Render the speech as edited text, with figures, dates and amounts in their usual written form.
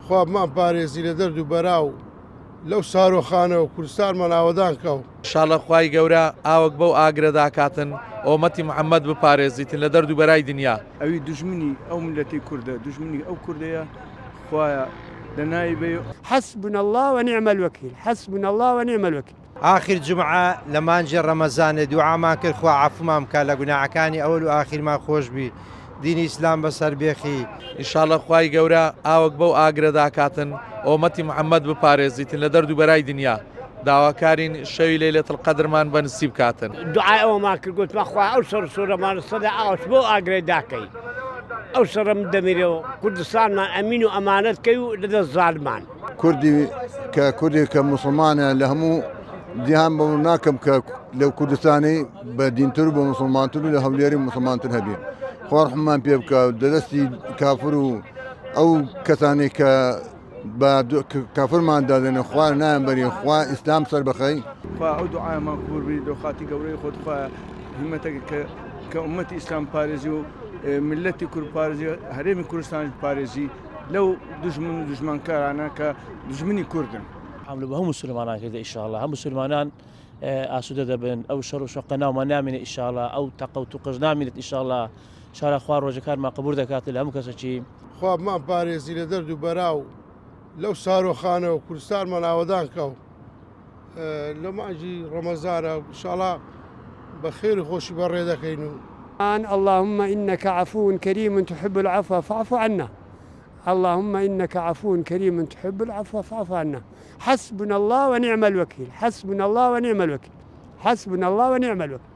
خوا بمان پارێزی لە دەرد و بەراو لەو سارۆخانە و کوردستانمان ئاوەدان کەو. ئینشاڵڵا خوای گەورە ئاوەک بەو ئاگرەدا کاتن ئۆمەتی محەممەد بپارێزیتن لە دەرد و بەرای دنیا. ئەوی دوژمنی ئەو ملەتی کوردە دوژمنی ئەو کوردەیە خوایە لە نایبێ. حسبنا الله ونعم الوكيل، حسبنا الله ونعم الوكيل. آخر جمعة لمانجی ڕەمەزانە دوعامان کرد خوا عەفومان بکات لە گوناحەکانی ئەوەل و ئاخیرمان خۆش بی، دینی ئیسلام بەسەر بێخی. ئینشاڵڵا خوای گەورە ئاوەک بەو ئاگرەدا کاتن ئۆمەتی محەممەد بپارێزیتن لە دەرد و بەرای دنیا. داواکارین شەوی لەیلەتڵ قەدرمان بە نسیب کاتن. دوعای ئەومان کرد گوتمان خوا ئەو سەر سوورەمان سەدا ئاوەش بۆ ئاگرێ داکەی. ئەو سەرم دەمیرەوە کوردستانمان ئەمین و ئەمانەت کەی و لەدەست زالمان. کوردی کە موسڵمانە لە هەموو جیهان بە ناکەم کە لەو کوردستانی بە دینتر و بە موسڵمانتر و لە هەولێری موسڵمانتر هەبێ. خوا ڕەحممان پێ بکە دەدەستی کافر و ئەو کەسانی کە کافرمان دادێنە خوا نایان بەری خوا ئیسلام سەر بەخەی. خوا ئەو دوعایمان قبول بی لە خاتی گەورەی خۆت خوا هیمەتێک کە ئومەتی ئیسلام پارێزی و ملەتی کورد پارێزی هەرێمی کوردستان پارێزی لەو دژمنکارانە کە دژمنی کوردن. حمل بە هەموو مسلمانان کردە ئینشاءڵڵا هەموو مسلمانان ئاسوودە دەبن ئەو شەڕ و شەقە ناومان نامێنێت ئینشاءڵڵا ئەو تەقە و توقژ نامێنێت ئینشاءڵڵا شارە خوا ڕۆژەکانمان قبول دەکات لە هەموو کەسێکی. خوا بمان پارێزی لە دەرد و بەراو لەو سارۆخانە و کوردستانمان ئاوەدان کەو لە مانجی ڕەمەزانە ئینشاڵڵا بە خێر و خۆشی بەڕێ دەکەین و اللهم إنك عفو كريم تحب العفو فاعف عنا. اللهم إنك عفو كريم تحب العفو فاعف عنا. حسبنا الله ونعم الوكيل، حسبنا الله ونعم الوكيل، حسبنا الله ونعم الوكيل.